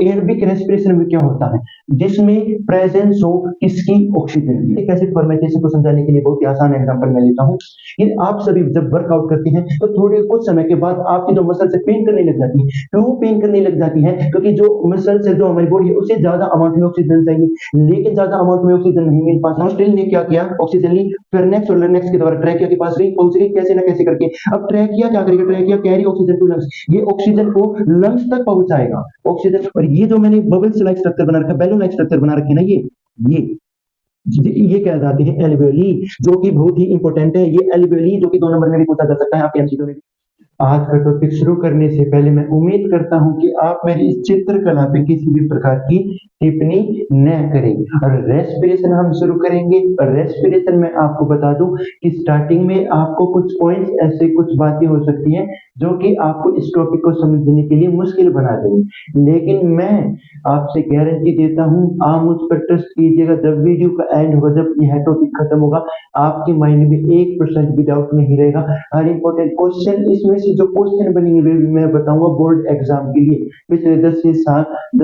एयरबिक respiration में क्या होता है, जिसमें प्रेजेंस हो किसकी, ऑक्सीजन की। एक ऐसे फॉर्मेटेशन को समझाने के लिए बहुत ही आसान एग्जांपल मैं लेता हूं। ये आप सभी जब वर्कआउट करते हैं तो थोड़े कुछ समय के बाद आपकी जो मसल से पेन करने लग जाती है। क्यों पेन करने लग जाती है? क्योंकि जो मसल से जो हमारी बॉडी है उसे ज्यादा अमाउंट में ऑक्सीजन चाहिए, लेकिन ज्यादा अमाउंट में ऑक्सीजन नहीं मिल पाता। नॉस्ट्रिल ने क्या किया, ऑक्सीजन ली, फेरनेक्स और लर्नेक्स के द्वारा ट्रैकिया के पास गई, पहुंच गई कैसे ना कैसे करके। अब ट्रैकिया क्या करेगा, trachea carry oxygen to lungs, ये ऑक्सीजन को लंग्स तक पहुंचाएगा ऑक्सीजन। और ये जो मैंने बबल्स लाइक स्ट्रक्चर बना रखा है, बैलून लाइक स्ट्रक्चर बना रखे ना, ये ये क्या जाते हैं, एल्वेली, जो कि बहुत ही इंपॉर्टेंट है। ये एल्वेली जो कि 2 नंबर में भी पूछा जा सकता है आपके एमसीक्यू में। आज का टॉपिक शुरू करने से पहले मैं उम्मीद करता हूं कि आप मेरी इस चित्रकला पे किसी भी प्रकार की टिप्पणी न करें। और रेस्पिरेशन हम शुरू करेंगे। और रेस्पिरेशन में आपको बता दूं कि स्टार्टिंग में आपको कुछ पॉइंट्स, ऐसे कुछ बातें हो सकती हैं जो कि आपको इस टॉपिक को समझने के लिए मुश्किल बना देंगी, लेकिन मैं आपसे गारंटी देता हूं, आप मुझ पर ट्रस्ट कीजिएगा। जब वीडियो का एंड होगा, जब यह टॉपिक खत्म होगा, आपके माइंड में 1% भी डाउट नहीं रहेगा। हर इंपॉर्टेंट क्वेश्चन, इसमें से जो क्वेश्चन बनेंगे वे भी मैं बताऊंगा बोर्ड एग्जाम के लिए। पिछले 10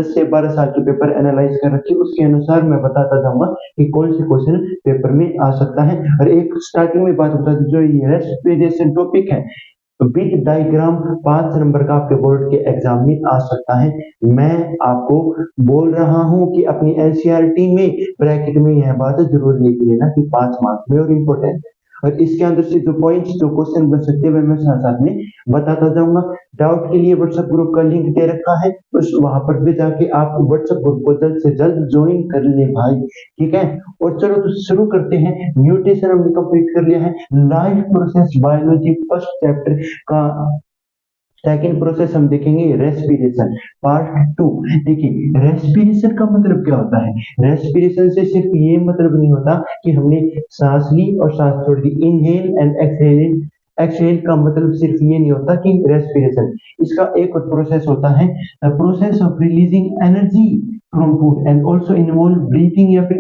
से 12 साल के पेपर एनालाइज कर रखे, उसके अनुसार मैं बताता जाऊंगा कि कौन से क्वेश्चन पेपर में आ सकता है। और एक स्टार्टिंग में बात बता दूं, जो ये रेस्पिरेशन टॉपिक है विद डायग्राम 5 नंबर का आपके बोर्ड के एग्जाम में आ सकता है। मैं आपको बोल रहा हूं कि अपनी एनसीईआरटी में ब्रैकेट में यह बात जरूर लिख लेना कि 5 मार्क्स में और इम्पोर्टेंट है। और इसके अंदर से जो पॉइंट्स, जो क्वेश्चन बन सकते हैं मैं साथ साथ में बताता जाऊंगा। डाउट के लिए व्हाट्सएप ग्रुप का लिंक दे रखा है, उस वहां पर भी जाके आप व्हाट्सएप ग्रुप को जल्द से जल्द ज्वाइन कर ले भाई, ठीक है। और चलो तो शुरू करते हैं। न्यूट्रिशन हमने कंप्लीट कर लिया है। Life process biology first chapter का सेकेंड प्रोसेस हम देखेंगे रेस्पिरेशन पार्ट 2। देखिए रेस्पिरेशन का मतलब क्या होता है। रेस्पिरेशन से सिर्फ ये मतलब नहीं होता कि हमने सांस ली और सांस छोड़ दी, इनहेल एंड एक्सहेल। एक्सहेल का मतलब सिर्फ ये नहीं होता कि रेस्पिरेशन, इसका एक और प्रोसेस होता है, process of releasing energy from food and also involve breathing या फिर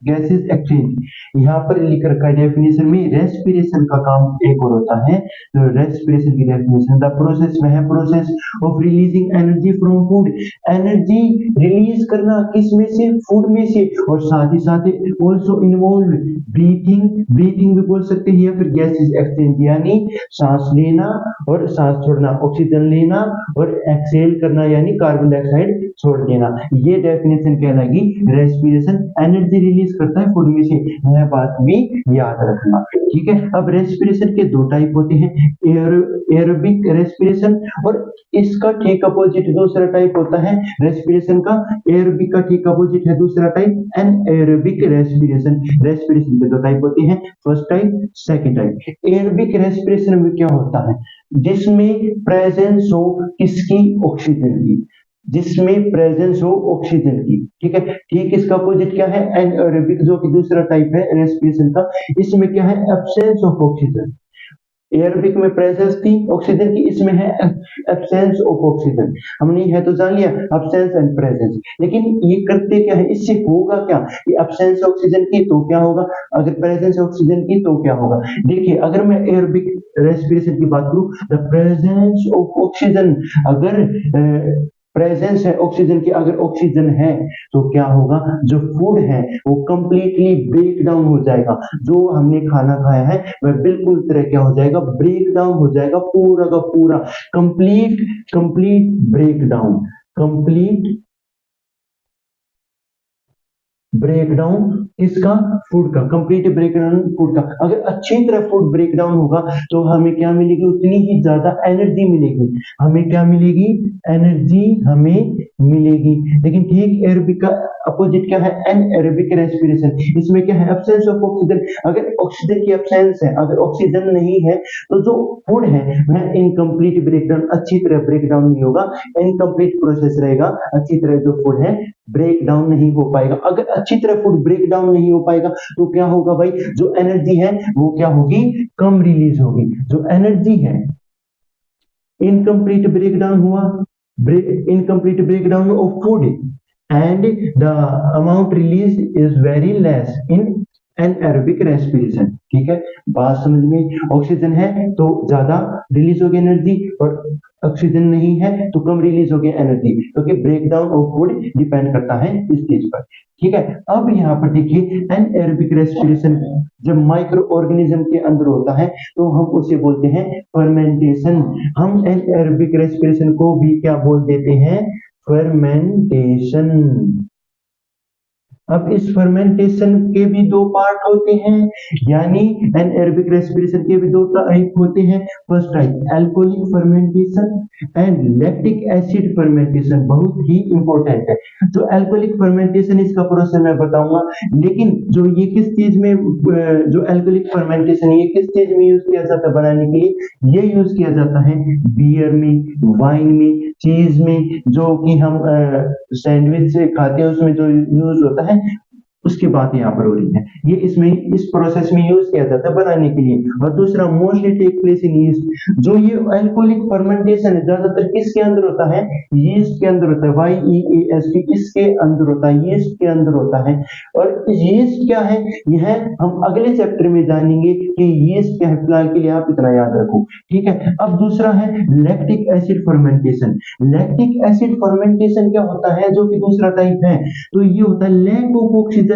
गैसेस एक्सचेंज। यहाँ पर लिख रखा है डेफिनेशन में, रेस्पिरेशन का काम एक और होता है। तो रेस्पिरेशन की डेफिनेशन, द प्रोसेस वह process of releasing energy from food, energy release करना किस में से, फूड में से, और साथ ही साथ आल्सो इन्वॉल्व ब्रीथिंग, ब्रीथिंग भी बोल सकते हैं, या फिर गैसेस एक्सचेंज, यानी सांस लेना और सांस छोड़ना, ऑक्सीजन लेना और एक्सहेल करना यानी कार्बन डाइऑक्साइड छोड़ देना। ये डेफिनेशन कहलाएगी रेस्पिरेशन। एनर्जी रिलीज करता है फूड में से, यह बात भी याद रखना, ठीक है। अब रेस्पिरेशन के 2 टाइप होते हैं, एरोबिक रेस्पिरेशन और इसका ठीक अपोजिट दूसरा टाइप होता है रेस्पिरेशन का। एरोबिक का ठीक अपोजिट है दूसरा टाइप एनएरोबिक रेस्पिरेशन। रेस्पिरेशन के 2 टाइप होते हैं, first type, second type. Aerobic respiration में क्या होता है, जिसमें प्रेजेंस हो किसकी, ऑक्सीजन की, जिसमें प्रेजेंस हो ऑक्सीजन की, ठीक है। ठीक इसका अपोजिट क्या है, एनएरोबिक, जो कि दूसरा टाइप है रेस्पिरेशन का। इसमें क्या है, एब्सेंस ऑफ ऑक्सीजन। एयरबिक में प्रेजेंस थी ऑक्सीजन की, इसमें है एब्सेंस ऑफ ऑक्सीजन। हमने यह तो जान लिया एब्सेंस एंड प्रेजेंस, लेकिन ये करते क्या है, इससे होगा क्या, ये एब्सेंस ऑक्सीजन की तो क्या होगा, अगर प्रेजेंस ऑक्सीजन की तो क्या होगा। देखिए अगर मैं एयरबिक रेस्पिरेशन की बात करूं, द प्रेजेंस ऑफ ऑक्सीजन, अगर प्रेजेंस है ऑक्सीजन की, अगर ऑक्सीजन है तो क्या होगा, जो फूड है वो कंप्लीटली ब्रेक डाउन हो जाएगा। जो हमने खाना खाया है वह बिल्कुल तरह क्या हो जाएगा, ब्रेक डाउन हो जाएगा, पूरा का पूरा complete break down, complete breakdown किसका, फूड का, कंप्लीट ब्रेकडाउन फूड का। अगर अच्छी तरह फूड ब्रेकडाउन होगा तो हमें क्या मिलेगी, उतनी ही ज्यादा एनर्जी मिलेगी। हमें क्या मिलेगी, एनर्जी हमें मिलेगी। लेकिन ठीक एरोबिक का अपोजिट क्या है, एनएरोबिक रेस्पिरेशन। इसमें क्या है, एब्सेंस ऑफ ऑक्सीजन। अगर ऑक्सीजन की एब्सेंस है, अगर ऑक्सीजन नहीं है तो जो फूड है वह इनकम्प्लीट ब्रेकडाउन, अच्छी तरह ब्रेकडाउन नहीं होगा, इनकम्प्लीट प्रोसेस रहेगा, अच्छी तरह जो फूड है ब्रेक डाउन नहीं हो पाएगा। अगर अच्छी तरह फूड ब्रेक डाउन नहीं हो पाएगा तो क्या होगा भाई, जो एनर्जी है वो क्या होगी, कम रिलीज होगी। जो एनर्जी है, इनकम्प्लीट ब्रेकडाउन हुआ, incomplete breakdown of food and the amount release is very less in anaerobic respiration. ठीक है, बात समझ में? ऑक्सीजन है तो ज्यादा रिलीज होगी एनर्जी, और ऑक्सीजन नहीं है तो कम रिलीज होगी एनर्जी, क्योंकि ब्रेकडाउन ऑफ फूड डिपेंड करता है इस चीज पर। ठीक है, अब यहाँ पर देखिए एनएरोबिक रेस्पिरेशन जब माइक्रो ऑर्गेनिज्म के अंदर होता है तो हम उसे बोलते हैं फर्मेंटेशन। हम एनएरोबिक रेस्पिरेशन को भी क्या बोल देते हैं? फर्मेंटेशन। अब इस फर्मेंटेशन के भी दो पार्ट होते हैं, यानी एनएरोबिक रेस्पिरेशन के भी दो टाइप होते हैं। First type alcoholic fermentation and lactic acid fermentation, बहुत ही इंपॉर्टेंट है। जो अल्कोहलिक फर्मेंटेशन इसका प्रोसेस मैं बताऊंगा, लेकिन जो ये किस चीज में जो अल्कोहलिक फर्मेंटेशन ये किस चीज में यूज किया जाता है बनाने के लिए? ये यूज किया जाता है बियर में, वाइन में, चीज में, जो कि हम सैंडविच से खाते हैं उसमें जो यूज होता है, उसकी बात यहाँ पर हो रही है। ये इसमें इस प्रोसेस में यूज किया जाता है बनाने के लिए। और दूसरा mostly take place in yeast. जो ये अल्कोहलिक फर्मेंटेशन है ज्यादातर किसके अंदर होता है? यीस्ट के अंदर होता है। YEAST इसके अंदर होता है, यीस्ट के अंदर होता है। और यीस्ट क्या है यह हम अगले चैप्टर में जानेंगे कि यीस्ट क्या है। फिलहाल के लिए आप इतना याद रखो। ठीक है, अब दूसरा है lactic acid fermentation. Lactic acid fermentation क्या होता है जो कि दूसरा टाइप है? तो ये होता है लैक ऑफ ऑक्सीजन।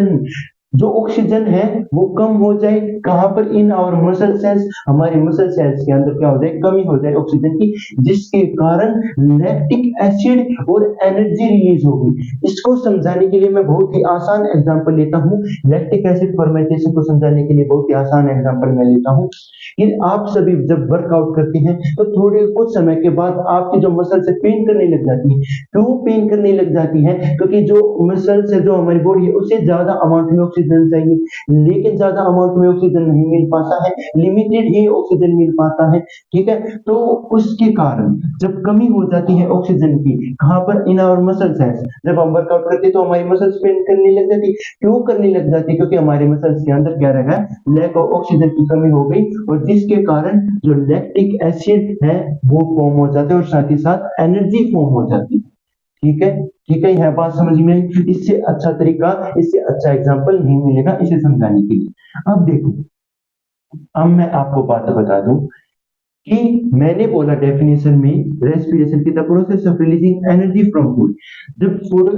जो ऑक्सीजन है वो कम हो जाए, कहां पर? इन आवर मसल सेल्स, हमारे मसल सेल्स के अंदर क्या हो जाए? कमी हो जाए ऑक्सीजन की, जिसके कारण लैक्टिक एसिड और एनर्जी रिलीज होगी। इसको समझाने के लिए मैं बहुत ही आसान एग्जांपल लेता हूं। लैक्टिक एसिड फर्मेंटेशन को समझाने के लिए बहुत ही आसान एग्जांपल मैं लेता हूं कि आप सभी जब वर्कआउट करते हैं तो थोड़े कुछ समय के बाद आपकी जो मसल से पेन करने लग जाती है। क्यों पेन करने लग जाती है? क्योंकि जो मसल्स है, जो हमारी बॉडी है, उसे ज्यादा अमाउंट में ऑक्सीजन चाहिए, लेकिन ज्यादा अमाउंट में ऑक्सीजन नहीं मिल पाता है, लिमिटेड ही ऑक्सीजन मिल पाता है। ठीक है, तो उसके कारण जब कमी हो जाती है ऑक्सीजन की, कहां पर? In our muscle cells. जब हम वर्कआउट करते हैं तो हमारी मसल्स पेन करने लग जाती। क्यों करने लग जाती? क्योंकि हमारे मसल्स के अंदर क्या रह गया? लैक ऑफ ऑक्सीजन की कमी हो गई, और जिसके कारण जो लैक्टिक एसिड है वो फॉर्म हो जाता है और साथ ही साथ एनर्जी फॉर्म हो जाती है। ठीक है, ठीक है, यह बात समझ में आई। इससे अच्छा तरीका, इससे अच्छा एग्जांपल नहीं मिलेगा इसे समझाने के लिए। अब देखो, अब मैं आपको बात बता दूं कि मैंने बोला डेफिनेशन में रेस्पिरेशन की the process of releasing energy from food. जब फूड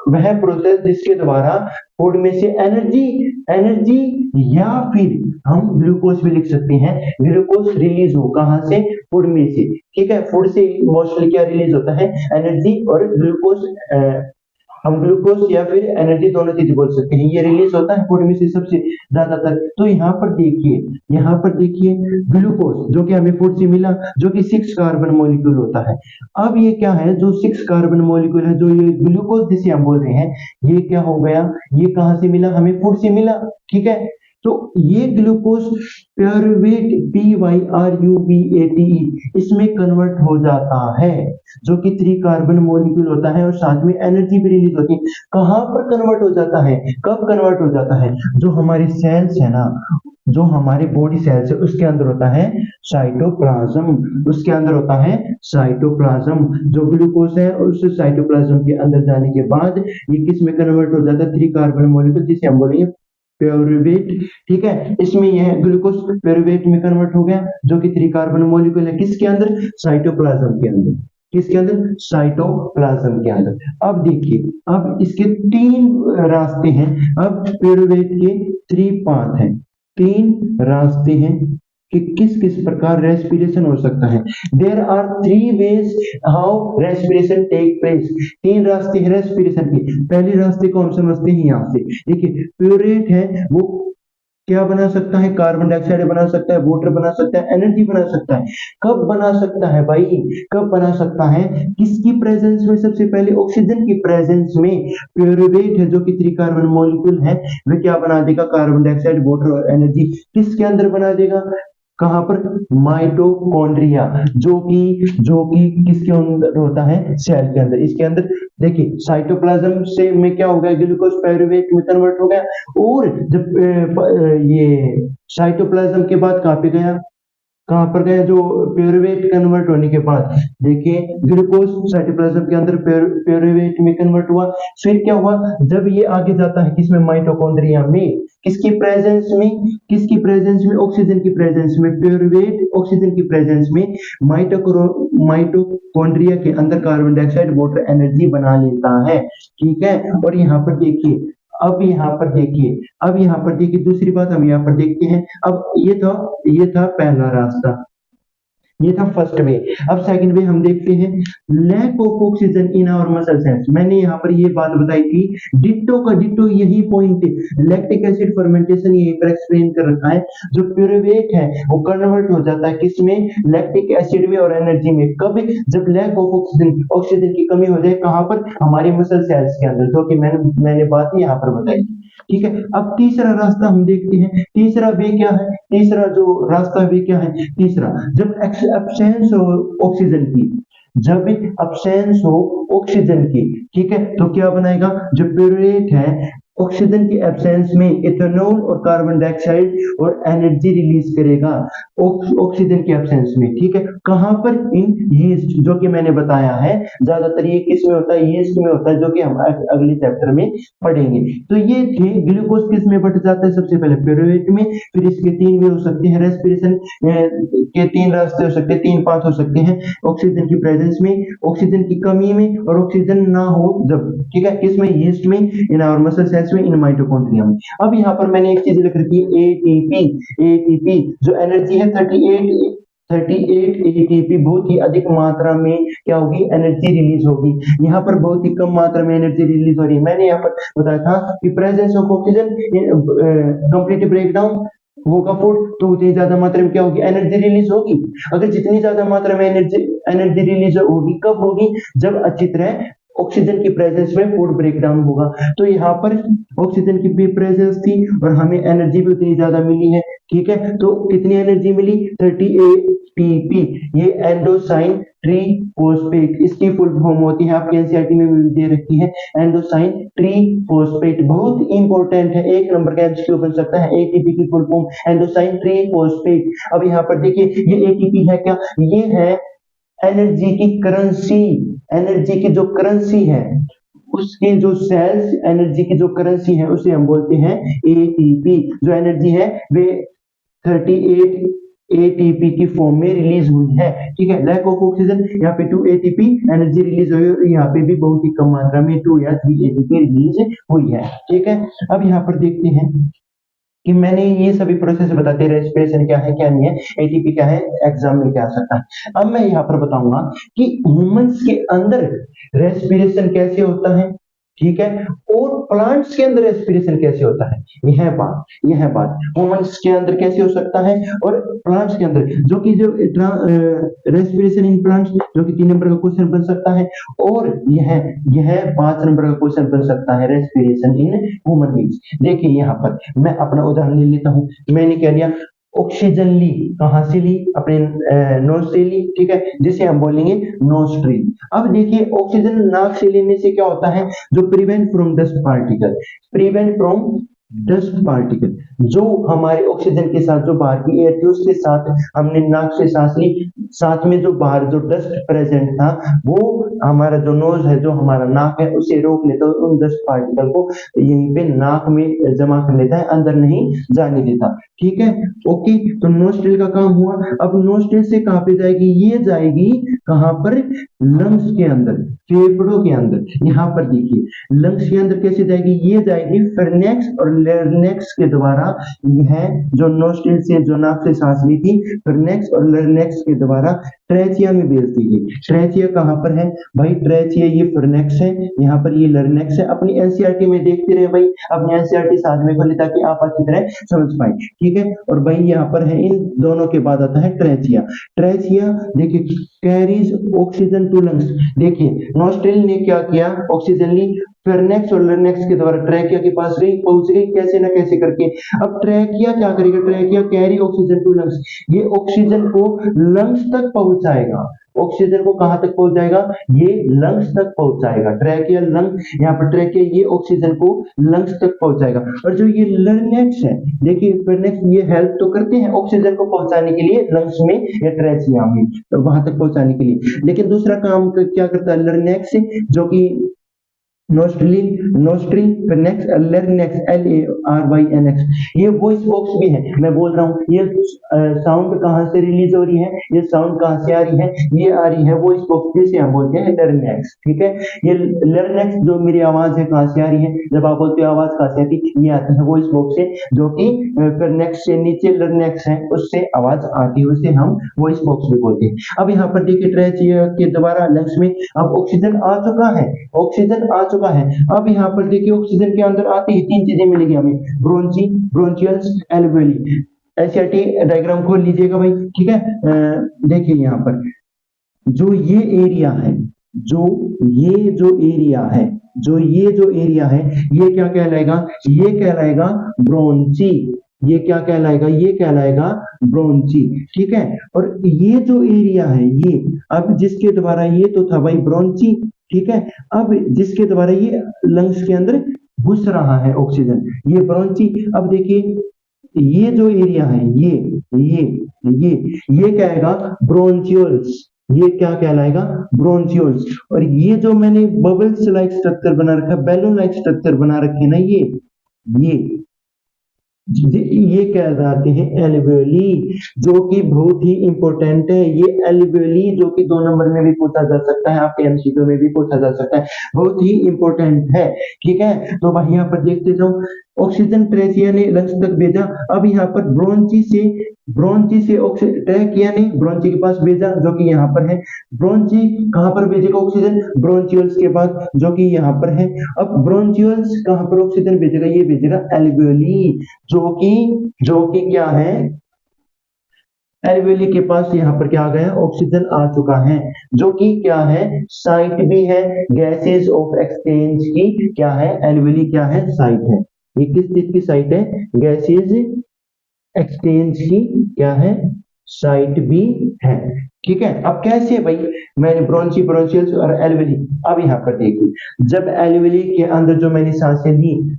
वह प्रोसेस जिसके द्वारा फूड में से एनर्जी एनर्जी या फिर हम ग्लूकोज भी लिख सकते हैं, ग्लूकोज रिलीज हो, कहां से? फूड में से। ठीक है, फूड से मोस्टली क्या रिलीज होता है? एनर्जी और ग्लूकोज। हम ग्लूकोज या फिर एनर्जी दोनों चीज बोल सकते हैं, ये रिलीज होता है फूड में से सबसे ज्यादातर। तो यहाँ पर देखिए, यहाँ पर देखिए ग्लूकोज जो कि हमें फूड से मिला, जो कि 6 कार्बन मॉलिक्यूल होता है। अब ये क्या है? जो 6 कार्बन मॉलिक्यूल है, जो ये ग्लूकोज जिसे हम बोल रहे हैं, ये क्या हो गया? ये कहां से मिला? हमें फूड से मिला। ठीक है, तो ये ग्लूकोज प्यूरवेट PYRUVATE इसमें कन्वर्ट हो जाता है, जो कि 3 कार्बन मॉलिक्यूल होता है और साथ में एनर्जी भी रिलीज होती है। कहां पर कन्वर्ट हो जाता है? कब कन्वर्ट हो जाता है? जो हमारे सेल्स है ना, जो हमारे बॉडी सेल्स है उसके अंदर होता है साइटोप्लाज्म। उसके अंदर होता है साइटोप्लाज्म। जो ग्लूकोज है उस साइटोप्लाज्म के अंदर जाने के बाद ये किस में कन्वर्ट हो जाता है? 3 कार्बन मॉलिक्यूल जिसे हम बोलेंगे प्यूरवेट। ठीक है, इसमें यह ग्लूकोज प्यूरवेट में कन्वर्ट हो गया, जो कि 3 कार्बन मॉलिक्यूल है किसके अंदर? साइटोप्लाज्म के अंदर। किसके अंदर? साइटोप्लाज्म के अंदर। अब देखिए, अब इसके 3 रास्ते हैं। अब प्यूरवेट के 3 पाथ हैं, 3 रास्ते हैं कि किस किस प्रकार रेस्पिरेशन हो सकता है। There are 3 ways how respiration take place. 3 रास्ते हैं रेस्पिरेशन के। पहले रास्ते को हम समझते हैं यहाँ से। देखिए, प्यूरेट है वो क्या बना सकता है? कार्बन डाइऑक्साइड बना सकता है, वाटर बना सकता है, एनर्जी बना सकता है। कब बना सकता है भाई? कब बना सकता है? किसकी प्रेजेंस में? सबसे पहले ऑक्सीजन की प्रेजेंस में। प्यूरवेट है जो कि 3 कार्बन मॉलिक्यूल है, वह क्या बना देगा? कार्बन डाइऑक्साइड, वाटर और एनर्जी किसके अंदर बना देगा? कहां पर? माइटोकॉन्ड्रिया, जो कि किसके अंदर होता है? सेल के अंदर। इसके अंदर देखिए, साइटोप्लाज्म से में क्या हो गया? ग्लूकोज पायरुवेट में कन्वर्ट हो गया, और जब ये साइटोप्लाज्म के बाद कहां पे गया? कहाँ पर गया, जो प्यूरुवेट कन्वर्ट होने के बाद देखिए ग्लूकोज साइटोप्लाज्म के अंदर प्यूरुवेट में कन्वर्ट हुआ। फिर क्या हुआ, जब ये आगे जाता है किसमें, माइटोकॉन्ड्रिया में, किसकी प्रेजेंस में, किसकी प्रेजेंस में, ऑक्सीजन की प्रेजेंस में, प्यूरुवेट ऑक्सीजन की प्रेजेंस में माइटोकॉन्ड्रिया के अंदर कार्बन डाइऑक्साइड वाटर एनर्जी बना लेता है। ठीक है, और यहाँ पर देखिए, अब यहाँ पर देखिए दूसरी बात हम यहाँ पर देखते हैं। अब ये था पहला रास्ता, ये था फर्स्ट वे। अब सेकंड वे हम देखते हैं, lack of oxygen in our muscle cells. मैंने यहाँ पर ये बात बताई थी, डिट्टो का डिट्टो यही पॉइंट, लैक्टिक एसिड फर्मेंटेशन यहीं पर एक्सप्लेन कर रखा है। जो प्यूरुवेट है वो कन्वर्ट हो जाता है किसमें, लैक्टिक एसिड में और एनर्जी में। कब, जब लैक ऑफ ऑक्सीजन की कमी हो जाए, कहाँ पर, हमारे मसल सेल्स के अंदर, जो कि मैंने बात यहाँ पर बताई। ठीक है, अब तीसरा रास्ता हम देखते हैं, तीसरा वे क्या है, तीसरा जो रास्ता वे क्या है, तीसरा, जब एब्सेंस हो ऑक्सीजन की, जब एब्सेंस हो ऑक्सीजन की, ठीक है, तो क्या बनाएगा, जो प्यूरेट है ऑक्सीजन की एब्सेंस में इथेनॉल और कार्बन डाइऑक्साइड और एनर्जी रिलीज करेगा ऑक्सीजन की एब्सेंस में। ठीक है, कहां पर, इन यीस्ट, जो कि मैंने बताया है ज्यादातर ये किस में होता है, यीस्ट में होता है, जो कि हम अगले चैप्टर में पढ़ेंगे। तो ये थे, ग्लूकोज किस में बढ़ जाता है, सबसे पहले प्यूरुवेट में, फिर इसके तीन वे हो सकते हैं, रेस्पिरेशन के तीन रास्ते हो सकते हैं, तीन पाथ हो सकते हैं, ऑक्सीजन की प्रेजेंस में, ऑक्सीजन की कमी में, और ऑक्सीजन ना हो जब। ठीक है, किसमें, यीस्ट में, इन आवर मसल सेल्स में, इन माइटोकॉन्ड्रिया में। अब यहाँ पर मैंने एक चीज लिख रखी है, एटीपी, जो एनर्जी है 38 एटीपी, बहुत ही अधिक मात्रा में क्या होगी, एनर्जी रिलीज होगी। यहाँ पर बहुत ही कम मात्रा में एनर्जी रिलीज हो रही है। मैंने यहाँ पर बताया था कि presence of oxygen complete breakdown होगा फूड, तो उतनी ज्यादा मात्रा में क्या होगी, एनर्जी रिलीज होगी। अगर जितनी ज्यादा मात्रा में एनर्जी रिलीज होगी, कब होगी, जब अच्छी तरह ऑक्सीजन की प्रेजेंस में फूड ब्रेकडाउन होगा। तो यहाँ पर ऑक्सीजन की भी प्रेजेंस थी और हमें एनर्जी भी उतनी ज्यादा मिली है। ठीक है, तो कितनी एनर्जी मिली, 38 एटीपी, ये एंडोसाइन ट्रीफॉस्फेट, इसकी फुल फॉर्म होती है, आपके एनसीईआरटी में भी दे रखी है, एंडोसाइन ट्रीफॉस्फेट, बहुत इंपॉर्टेंट है, एक नंबर का एमसीक्यू बन सकता है। एटीपी की फुल फॉर्म एंडोसाइन ट्रीफॉस्फेट। अब यहाँ पर देखिए, ये एटीपी है क्या, ये है एनर्जी की करेंसी, एनर्जी की जो करेंसी है, उसकी जो सेल्स एनर्जी की जो करेंसी है, उसे हम बोलते हैं एटीपी। जो एनर्जी है वे 38 एटीपी की फॉर्म में रिलीज हुई है। ठीक है, लैक ऑफ ऑक्सीजन, यहाँ पे 2 एटीपी एनर्जी रिलीज हुई है, यहाँ पे भी बहुत ही कम मात्रा में 2 या 3 एटीपी रिलीज हुई है। ठीक है, अब यहाँ पर देखते हैं कि मैंने ये सभी प्रोसेस बताते, रेस्पिरेशन क्या है क्या नहीं है, एटीपी क्या है, एग्जाम में क्या आ सकता है। अब मैं यहाँ पर बताऊंगा कि ह्यूमंस के अंदर रेस्पिरेशन कैसे होता है, ठीक है, और प्लांट्स के अंदर रेस्पिरेशन कैसे होता है। यह बात ह्यूमंस के अंदर कैसे हो सकता है और प्लांट्स के अंदर, जो कि जो रेस्पिरेशन इन प्लांट्स, जो कि 3 नंबर का क्वेश्चन बन सकता है, और यह 5 नंबर का क्वेश्चन बन सकता है, रेस्पिरेशन इन ह्यूमन बींग्स। देखिए यहाँ पर मैं अपना उदाहरण ले लेता हूँ। मैंने क्या लिया, ऑक्सीजन ली, कहां से ली, अपने नोज से ली। ठीक है, जिसे हम बोलेंगे नोस्ट्रिल। अब देखिए, ऑक्सीजन नाक से लेने से क्या होता है, जो प्रिवेंट फ्रॉम डस्ट पार्टिकल, जो हमारे ऑक्सीजन के साथ जो बाहर की एयर थी उसके साथ हमने नाक से सांस ली, साथ में जो बाहर जो डस्ट प्रेजेंट था वो हमारा जो नोज है, जो हमारा नाक है, उसे रोक लेता है, उन डस्ट पार्टिकल को यहीं पे नाक में जमा कर लेता है, अंदर नहीं जाने देता। ठीक है, ओके, तो नोस्ट्रिल का काम हुआ। अब नोस्ट्रिल से कहां पे जाएगी, ये जाएगी कहां पर, लंग्स के अंदर, फेफड़ों के अंदर। यहाँ पर देखिए, लंग्स के अंदर कैसे जाएगी, ये जाएगी फेर्नेक्स और लर्नेक्स के द्वारा। यह जो नोस्ट्रिल से जो नाक से सांस ली थी, फेर्नेक्स और लर्नेक्स के द्वारा ट्रेचिया में भेज दी गई। ट्रेचिया कहां पर है भाई, ट्रेचिया ये फेर्नेक्स है, यहाँ पर ये लर्नेक्स है। अपनी एनसीईआरटी में देखते रहे भाई, अपनी एनसीईआरटी साथ में खोले ताकि आप अच्छी तरह समझ पाए। ठीक है, और भाई यहाँ पर है, इन दोनों के बाद आता है ट्रेचिया। ट्रेचिया देखिए, कैरीज ऑक्सीजन टू लंग्स। देखिए, नोस्ट्रिल ने क्या किया, ऑक्सीजन ली, फेर्नेक्स और लर्नेक्स के द्वारा ट्रैकिया के पास गई, पहुंच गई कैसे ना कैसे करके। अब ट्रैकिया क्या करेगा, trachea carry oxygen to lungs, ये ऑक्सीजन को लंग्स तक पहुंचाएगा, ऑक्सीजन को कहां तक पहुंच जाएगा, ये लंग्स तक पहुंच जाएगा। ट्रैकिया लंग, यहाँ पर ट्रैकिया ये ऑक्सीजन को लंग्स तक पहुंच जाएगा। और जो ये लर्नेक्स है, देखिए लर्नेक्स ये हेल्प तो करते हैं ऑक्सीजन को पहुंचाने के लिए लंग्स में या ट्रैकिया में, तो वहां तक पहुंचाने के लिए। लेकिन दूसरा काम क्या करता है लर्नेक्स, जो कि नोस्ट्रिल नोस्ट्रिल लर्नेक्स LARYNX, ये वॉइस बॉक्स भी है। मैं बोल रहा हूँ ये साउंड कहाँ से रिलीज हो रही है, ये साउंड कहाँ से आ रही है, ये आ रही है वॉइस बॉक्स, जिसे हम बोलते हैं लर्नेक्स। ठीक है, ये लर्नेक्स जो मेरी आवाज है कहाँ से आ रही है, जब आप बोलते हो आवाज कहाँ से आती है, ये आती है वॉइस बॉक्स से, जो कि फिर नेक्स्ट से नीचे लर्नेक्स है उससे आवाज आती है, उसे हम वॉइस बॉक्स भी बोलते हैं। अब यहाँ पर देखिए ट्रैकिया के द्वारा लंग्स में अब ऑक्सीजन आ चुका है, ऑक्सीजन आ चुका है। अब यहाँ पर देखिए ऑक्सीजन के अंदर आती है तीन चीजें मिलेगी हमें, ब्रोंची, ब्रोंचियल्स, एल्वेली। एसआरटी डायग्राम खोल लीजिएगा भाई। ठीक है, देखिए यहाँ पर जो ये एरिया है, जो एरिया है, जो एरिया है, ये क्या कहलाएगा, ये कहलाएगा ब्रोंची। ये क्या कहलाएगा, ये कहलाएगा ब्रोंची। ठीक है, और ये जो एरिया है, ये अब जिसके द्वारा, ये तो था भाई ब्रोंची। ठीक है, अब जिसके द्वारा ये लंग्स के अंदर घुस रहा है ऑक्सीजन, ये ब्रोंची। अब देखिए ये जो एरिया है, ये कहेगा ब्रोंचियोल्स, ये क्या कहलाएगा ब्रोंचियोल्स। और ये जो मैंने बबल्स लाइक स्ट्रक्चर बना रखा है, बैलून लाइक स्ट्रक्चर बना रखे ना, ये कहलाते हैं एल्वेली, जो कि बहुत ही इंपॉर्टेंट है। ये एल्वेली जो कि 2 नंबर में भी पूछा जा सकता है, आपके एमसीक्यू में भी पूछा जा सकता है, बहुत ही इंपॉर्टेंट है। ठीक है, तो भाई यहाँ पर देखते जाओ, ऑक्सीजन ट्रैकिया ने लंग्स तक भेजा। अब यहाँ पर ब्रोंची से ट्रैकिया ने ब्रोंची के पास भेजा, जो कि यहाँ पर है। ब्रोंची कहाँ पर भेजेगा ऑक्सीजन, ब्रोंचियल्स के पास, जो कि यहाँ पर है। अब ब्रोंचियल्स कहाँ पर ऑक्सीजन भेजेगा, ये भेजेगा एल्वेली, जो कि क्या है, एल्वेली के पास यहाँ पर क्या आ गया, ऑक्सीजन आ चुका है, जो कि क्या है, साइट भी है गैसेस ऑफ एक्सचेंज की। क्या है, एल्वेली क्या है, साइट है। ये किस चीज की साइट है, गैसेस एक्सचेंज की क्या है, साइट भी है। ठीक है, अब कैसे भाई, मैंने ब्रोंची, ब्रोंचियल्स और एल्वेली। अब यहाँ पर देखिए, जब एल्वेली के अंदर जो मैंने सांसें ली,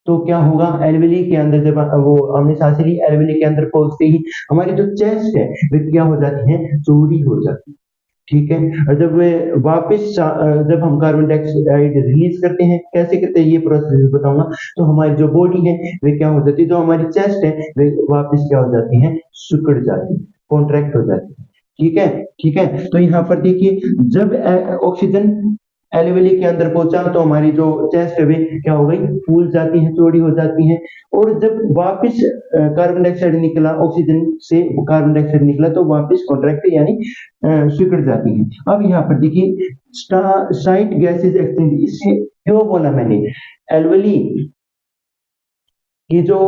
तो क्या होगा, एल्वेली के अंदर जब वो हमने सांसें ली, एल्वेली के अंदर पहुंचते ही हमारी जो चेस्ट है वो क्या हो जाती है, चौड़ी हो जाती है। ठीक है, और जब वापस जब हम कार्बन डाइऑक्साइड रिलीज करते हैं, कैसे करते हैं ये प्रोसेस बताऊंगा। तो हमारी जो बॉडी है वे क्या हो जाती है, जो हमारी चेस्ट है वे वापस क्या हो जाती है, सिकुड़ जाती है, कॉन्ट्रैक्ट हो जाती है। ठीक है, तो यहाँ पर देखिए, जब ऑक्सीजन एल्वेली के अंदर पहुंचा तो हमारी जो चेस्ट है वे क्या हो गई, फूल जाती है, चौड़ी हो जाती है। और जब वापस कार्बन डाइऑक्साइड निकला, ऑक्सीजन से कार्बन डाइऑक्साइड निकला, तो वापस कॉन्ट्रैक्ट यानी सिकुड़ जाती है। अब यहाँ पर देखिए, साइट गैसेज एक्सचेंज, इससे क्यों बोला मैंने, एल्वेली की जो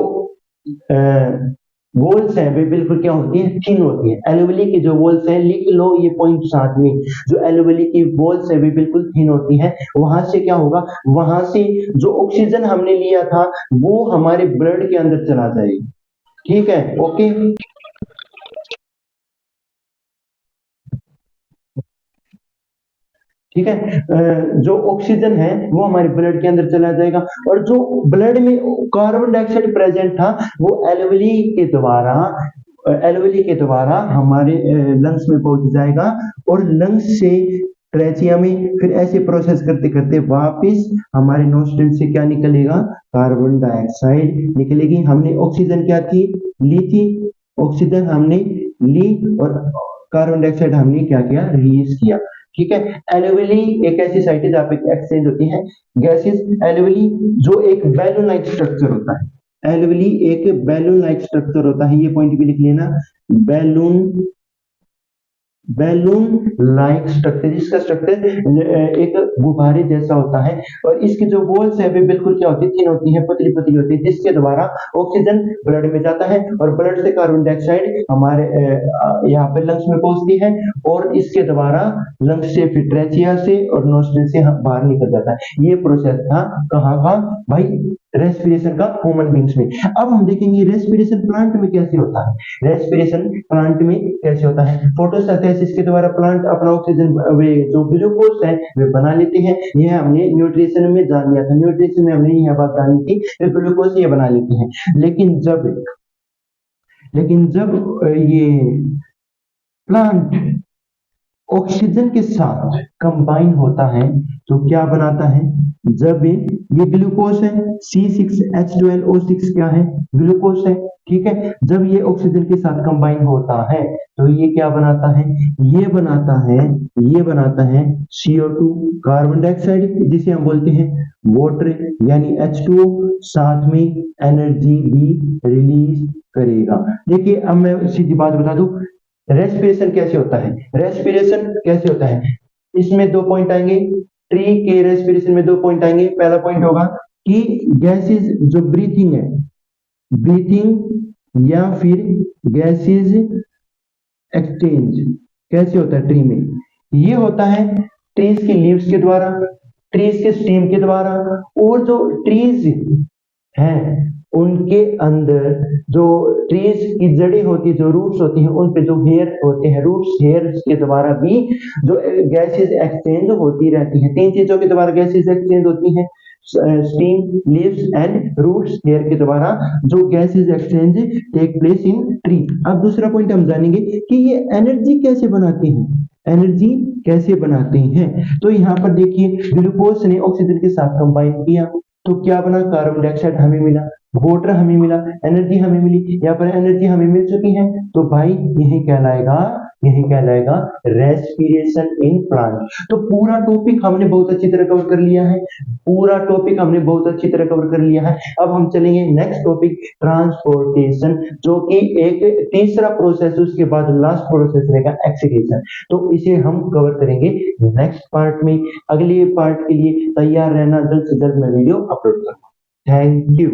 वॉल्स हैं वे बिल्कुल क्या होती है, थिन होती है। एल्वेली की जो वॉल्स हैं, लिख लो ये पॉइंट साथ में, जो एल्वेली की वॉल्स है वे बिल्कुल थिन होती है। वहां से क्या होगा, वहां से जो ऑक्सीजन हमने लिया था वो हमारे ब्लड के अंदर चला जाएगा। ठीक है, ओके। ठीक है, जो ऑक्सीजन है वो हमारे ब्लड के अंदर चला जाएगा, और जो ब्लड में कार्बन डाइऑक्साइड प्रेजेंट था वो एल्वेली के द्वारा हमारे लंग्स में पहुंच जाएगा, और लंग्स से ट्रैकिया में, फिर ऐसे प्रोसेस करते करते वापस हमारे नोस्ट्रिल से क्या निकलेगा, कार्बन डाइऑक्साइड निकलेगी। हमने ऑक्सीजन क्या थी, ली थी, ऑक्सीजन हमने ली और कार्बन डाइऑक्साइड हमने क्या किया, रिलीज किया। ठीक है, एल्वेली एक ऐसी साइट है जहाँ पे एक्सचेंज होती है गैसेस। एल्वेली जो एक बैलून लाइक स्ट्रक्चर होता है, एल्वेली एक बैलून लाइक स्ट्रक्चर होता है, ये पॉइंट भी लिख लेना, बैलून लाइक स्ट्रक्चर। इसका स्ट्रक्चर एक गुब्बारे जैसा होता है, और इसकी जो वॉल्स है वे बिल्कुल क्या होती है, थिन होती है, पतली पतली होती है, जिसके द्वारा ऑक्सीजन ब्लड में जाता है और ब्लड से कार्बन डाइऑक्साइड हमारे यहाँ पे लंग्स में पहुंचती है, और इसके द्वारा लंग्स से फिर ट्रैकिया से और नोस्ट्रिल से बाहर निकल जाता है। ये प्रोसेस था कहाँ का भाई, रेस्पिरेशन का ह्यूमन बींग्स में। अब हम देखेंगे रेस्पिरेशन प्लांट में कैसे होता है। रेस्पिरेशन प्लांट में कैसे होता है, फोटोसिंथेसिस के द्वारा प्लांट अपना ऑक्सीजन वे जो ग्लूकोज है वे बना लेते हैं। यह हमने न्यूट्रिशन में जान लिया था, न्यूट्रिशन में हमने यह बात जानी थी, वे ग्लूकोज ये बना लेते हैं। लेकिन जब ये प्लांट ऑक्सीजन के साथ कंबाइन होता है तो क्या बनाता है, जब ये ग्लूकोज है C6H12O6 क्या है, ग्लूकोज है, ठीक है। जब ये ऑक्सीजन के साथ कंबाइन होता है तो ये क्या बनाता है, ये बनाता है CO2 कार्बन डाइऑक्साइड, जिसे हम बोलते हैं वाटर यानी H2O, साथ में एनर्जी भी रिलीज करेगा। देखिए अब मैं सीधी बात बता दूं, रेस्पिरेशन कैसे होता है, इसमें 2 पॉइंट आएंगे। ट्री के रेस्पिरेशन में 2 पॉइंट आएंगे। पहला पॉइंट होगा कि गैसेस जो ब्रीथिंग या फिर गैसेस एक्सचेंज कैसे होता है ट्री में, ये होता है ट्रीज की लीव्स के द्वारा, ट्रीज के स्टेम के द्वारा, और जो ट्रीज हैं उनके अंदर जो ट्रीज की जड़ी होती है, जो रूट्स होती हैं, उन पे जो हेयर होते हैं, रूट्स हेयर के द्वारा भी जो गैसेस एक्सचेंज होती रहती हैं। 3 चीजों के द्वारा गैसेस एक्सचेंज होती हैं, stem, leaves and roots hair के द्वारा जो gases exchange take place in tree. अब दूसरा पॉइंट हम जानेंगे कि ये एनर्जी कैसे बनाते हैं। तो यहाँ पर देखिए ग्लूकोज ने ऑक्सीजन के साथ कंबाइन किया तो क्या बना, कार्बन डाइऑक्साइड हमें मिला, वाटर हमें मिला, एनर्जी हमें मिली। यहाँ पर एनर्जी हमें मिल चुकी है तो भाई यही कहलाएगा रेस्पिरेशन इन प्लांट। तो पूरा टॉपिक हमने बहुत अच्छी तरह कवर कर लिया है। अब हम चलेंगे नेक्स्ट टॉपिक, ट्रांसपोर्टेशन, जो कि एक तीसरा प्रोसेस, उसके बाद लास्ट प्रोसेस रहेगा एक्सीडेशन। तो इसे हम कवर करेंगे नेक्स्ट पार्ट में। अगले पार्ट के लिए तैयार रहना, जल्द से जल्द मैं वीडियो अपलोड करूंगा। Thank you.